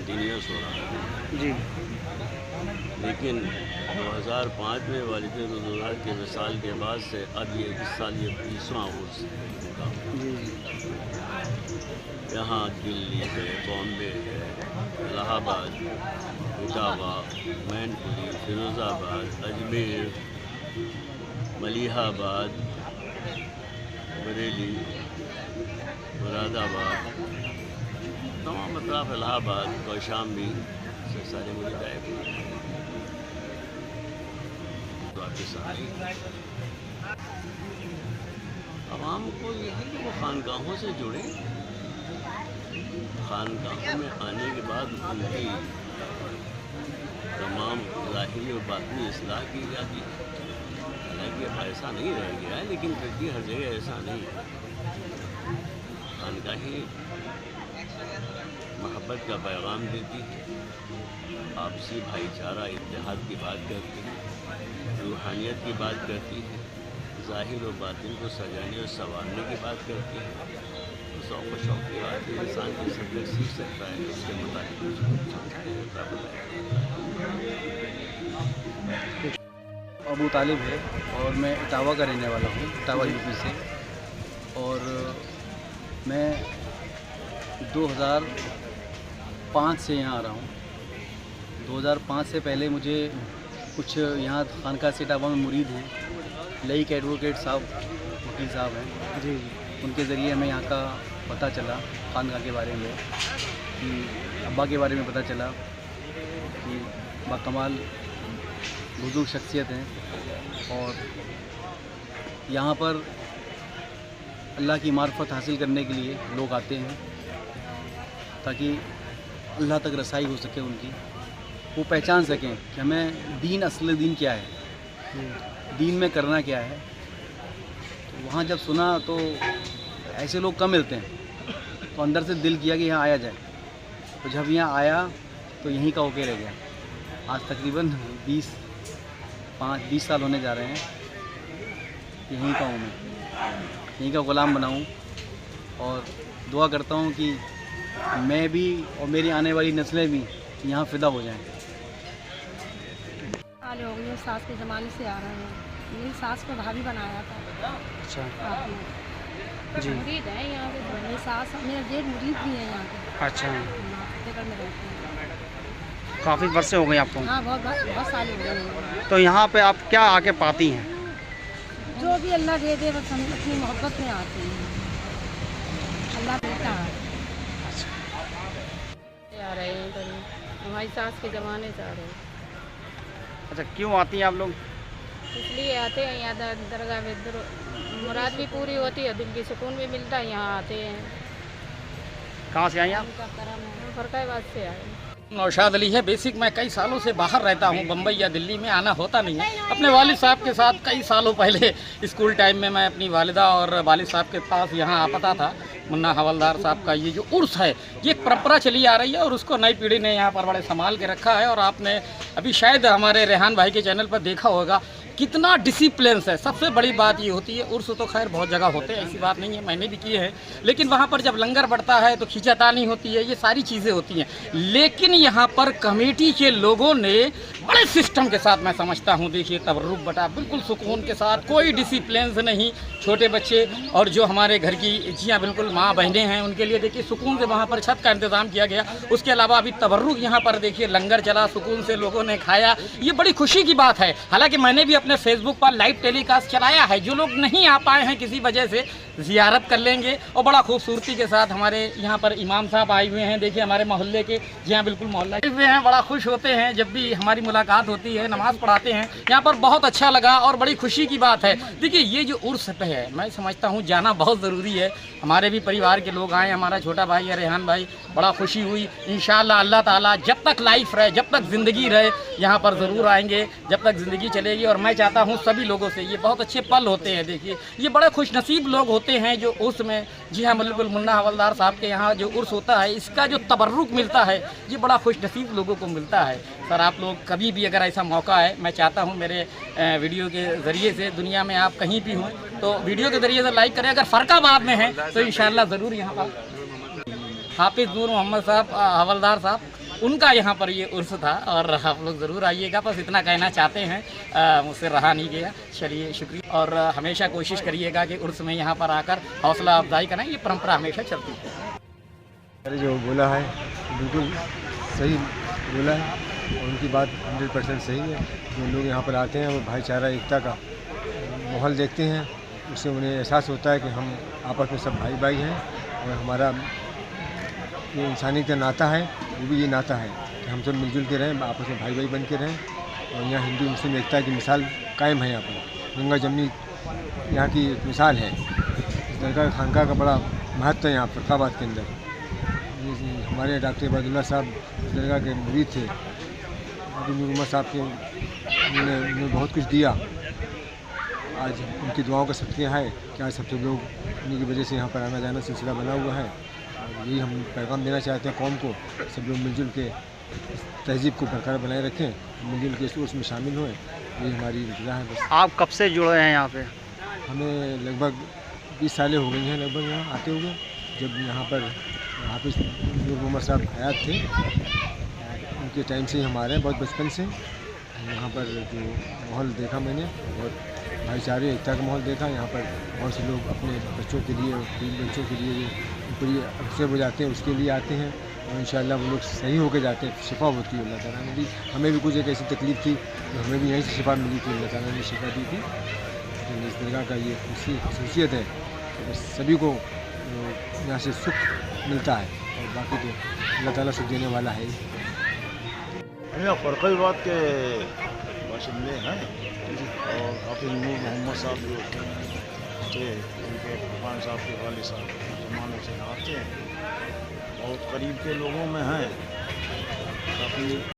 Continuous हो रहा है जी। लेकिन 2005 में वालिद-ए-रुज़ के विसाल के बाद से अब ये इस साल ये 20वां उर्स है इनका। जी। यहाँ दिल्ली है, बॉम्बे है, इलाहाबाद, इटावा, मैनपुरी, फिरोज़ाबाद, अजमेर, मलिहाबाद, बरेली, मुरादाबाद, तमाम अतराफ़ इलाहाबाद, कौशाम्बी से सारे मुरीद आए हुए हैं। तो आपके सामने आवाम को यही कि वो खानगाहों से जुड़े, खानगाहों में आने के बाद उनकी तमाम ज़ाहिरी और बातिनी इस्लाह की जाती है। हालांकि अब ऐसा नहीं रह गया है, लेकिन फिर भी हर जगह ऐसा नहीं है। खानगाहें मोहब्बत का पैगाम देती है, आपसी भाईचारा इत्तेहाद की बात करती है, रूहानियत की बात करती है, ज़ाहिर और बातिन को सजाने और संवारने की बात करती है। तो शौक़ व शौक़ की बात है, इंसान की सब तक सीख सकता है, उसके मुताबिक उसको समझाया जाता है। अबू तालिब है और मैं इटावा का रहने वाला हूँ, इटावा यूपी से। और मैं 2005 से यहाँ आ रहा हूँ। 2005 से पहले मुझे कुछ यहाँ खानका से इटावा में मुरीद हैं, लईक एडवोकेट साहब, वकील साहब हैं जी, उनके ज़रिए हमें यहाँ का पता चला, खानका के बारे में, कि अब्बा के बारे में पता चला कि बाकमाल बुज़ुर्ग शख्सियत हैं और यहाँ पर अल्लाह की मार्फत हासिल करने के लिए लोग आते हैं ताकि अल्लाह तक रसाई हो सके उनकी, वो पहचान सकें कि हमें दीन, असली दीन क्या है, दीन में करना क्या है। तो वहाँ जब सुना तो ऐसे लोग कम मिलते हैं, तो अंदर से दिल किया कि यहाँ आया जाए। तो जब यहाँ आया तो यहीं का होके रह गया। आज तकरीबन 20 साल होने जा रहे हैं। यहीं का हूँ मैं, यहीं का ग़ुलाम बना हूँ और दुआ करता हूँ कि मैं भी और मेरी आने वाली नस्लें भी यहाँ फ़िदा हो जाएं। साल हो गए, सास के ज़माने से आ रहे हैं। मेरी सास को भाभी बनाया था। अच्छा आपने जी। मुरीद है यहाँ के, मेरी सास, मेरा जेठ मुरीद भी है यहाँ के। अच्छा, फतेहगढ़ में रहते हैं। काफ़ी वर्षे हो गए आपको? हाँ, बहुत साल हो गए। तो यहाँ पे आप क्या आके पाती हैं? जो भी अल्लाह दे दे, बस हम अपनी मोहब्बत में आते हैं, अल्लाह देता है। आ रहे हैं तो हमारी सास के ज़माने से आ रहे हैं। अच्छा, क्यों आती हैं आप लोग? इसलिए आते हैं यहाँ दरगाह में, मुराद भी पूरी होती है, दिल की सुकून भी मिलता है, यहाँ आते हैं। कहाँ से आई आप? उनका करम है, फरकाबाद से आए हैं। नौशाद अली है। बेसिक मैं कई सालों से बाहर रहता हूँ, बम्बई या दिल्ली में आना होता नहीं है। अपने वालिद साहब के साथ कई सालों पहले स्कूल टाइम में मैं अपनी वालिदा और वालिद साहब के पास यहाँ आता था। मुन्ना हवलदार साहब का ये जो उर्स है, ये एक परंपरा चली आ रही है और उसको नई पीढ़ी ने यहाँ पर बड़े संभाल के रखा है। और आपने अभी शायद हमारे रेहान भाई के चैनल पर देखा होगा कितना डिसिप्लिन है। सबसे बड़ी बात ये होती है, उर्स तो खैर बहुत जगह होते हैं, ऐसी बात नहीं है, मैंने भी किए हैं, लेकिन वहाँ पर जब लंगर बढ़ता है तो खींचातानी होती है, ये सारी चीज़ें होती हैं। लेकिन यहाँ पर कमेटी के लोगों ने बड़े सिस्टम के साथ, मैं समझता हूँ, देखिए तबर्रुक बटा बिल्कुल सुकून के साथ, कोई डिसिप्लिन नहीं। छोटे बच्चे और जो हमारे घर की जियाँ बिल्कुल माँ बहनें हैं, उनके लिए देखिए सुकून से वहाँ पर छत का इंतज़ाम किया गया। उसके अलावा अभी तबर्रुक यहाँ पर देखिए लंगर चला, सुकून से लोगों ने खाया, ये बड़ी खुशी की बात है। हालांकि मैंने भी अपने फेसबुक पर लाइव टेलीकास्ट चलाया है, जो लोग नहीं आ पाए हैं किसी वजह से, ज़ियारत कर लेंगे। और बड़ा खूबसूरती के साथ हमारे यहाँ पर इमाम साहब आए हुए हैं, देखिए हमारे मोहल्ले के, जी हाँ बिल्कुल मोहल्ला हुए हैं। बड़ा खुश होते हैं जब भी हमारी मुलाकात होती है, नमाज़ पढ़ाते हैं यहाँ पर, बहुत अच्छा लगा और बड़ी खुशी की बात है। देखिए ये जो उर्स पे है, मैं समझता हूँ जाना बहुत ज़रूरी है। हमारे भी परिवार के लोग आए, हमारा छोटा भाई है रेहान भाई, बड़ा खुशी हुई। इंशाअल्लाह अल्लाह ताला जब तक लाइफ रहे, जब तक ज़िंदगी रहे, यहाँ पर ज़रूर आएंगे, जब तक ज़िंदगी चलेगी। और मैं चाहता हूँ सभी लोगों से, ये बहुत अच्छे पल होते हैं। देखिए ये बड़े खुशनसीब लोग होते हैं जो उर्स में, जी हाँ बिल्कुल, मुन्ना हवलदार साहब के यहाँ जो उर्स होता है, इसका जो तबर्रुक मिलता है, ये बड़ा खुशनसीब लोगों को मिलता है। सर आप लोग कभी भी अगर ऐसा मौका है, मैं चाहता हूँ मेरे वीडियो के ज़रिए से दुनिया में आप कहीं भी हों तो वीडियो के ज़रिए से लाइक करें। अगर फरकाबाद में हैं तो इंशाअल्लाह ज़रूर यहाँ पर हाफिज़ नूर मोहम्मद साहब हवलदार साहब उनका यहाँ पर ये उर्स था और आप लोग ज़रूर आइएगा। बस इतना कहना चाहते हैं, मुझसे रहा नहीं गया। चलिए शुक्रिया, और हमेशा कोशिश करिएगा कि उर्स में यहाँ पर आकर हौसला अफजाई करें, ये परंपरा हमेशा चलती है। अरे जो बोला है बिल्कुल सही बोला है और उनकी बात 100% सही है। जो लोग यहाँ पर आते हैं वो भाईचारा एकता का माहौल देखते हैं, उससे उन्हें एहसास होता है कि हम आपस में सब भाई भाई हैं और हमारा जो इंसानी का नाता है वो भी ये नाता है कि हम सब मिलजुल के रहें, आपस में भाई भाई बन के रहें। और यहाँ हिंदू मुस्लिम एकता की मिसाल कायम है। यहाँ पर गंगा जमनी यहाँ की एक मिसाल है। इस दरगाह खानका का बड़ा महत्व है यहाँ फरखाबाद के अंदर। हमारे डॉक्टर इबादुल्लाह साहब इस दरगाह के मुरीद थे। नूर उमर साहब के उन्होंने बहुत कुछ दिया। आज उनकी दुआओं का सदक़ा है कि आज सबसे लोग उन्हीं की वजह से यहाँ पर आना जाना सिलसिला बना हुआ है। और यही हम पैगाम देना चाहते हैं कौम को, सब लोग मिलजुल के इस तहज़ीब को बरकरार बनाए रखें, मिलजुल के इस उर्स में शामिल हों। यही हमारी इंतज़ार है। बस आप कब से जुड़े हैं यहाँ पे? हमें लगभग 20 सालें हो गई हैं लगभग यहाँ आते हुए। जब यहाँ पर हाफिज़ नूर मोहम्मद साहब हयात थे उनके टाइम से ही हम आ रहे हैं, बहुत बचपन से। यहाँ पर जो माहौल देखा मैंने, बहुत भाईचारे एकता का माहौल देखा। यहाँ पर बहुत से लोग अपने बच्चों के लिए, बच्चों के लिए जो पूरी अफसर हो जाते हैं उसके लिए आते हैं और इंशाअल्लाह वो लोग सही होकर जाते हैं, शिफा होती है। अल्लाह ताला ने भी, हमें भी कुछ एक ऐसी तकलीफ़ थी तो हमें भी यहीं से शिफा मिली थी, अल्लाह ताला ने शिफा दी थी। तो इस दरगाह का ये खसूसियत है कि बस सभी को यहाँ से सुख मिलता है और बाकी तो अल्लाह ताला सुख देने वाला है। यहाँ फरखाबाद के बाशिंदे हैं और हाफिज़ नूर मोहम्मद साहब जो थे उनके खान साहब के वाले साहब ज़माने से आते हैं, बहुत करीब के लोगों में हैं। काफ़ी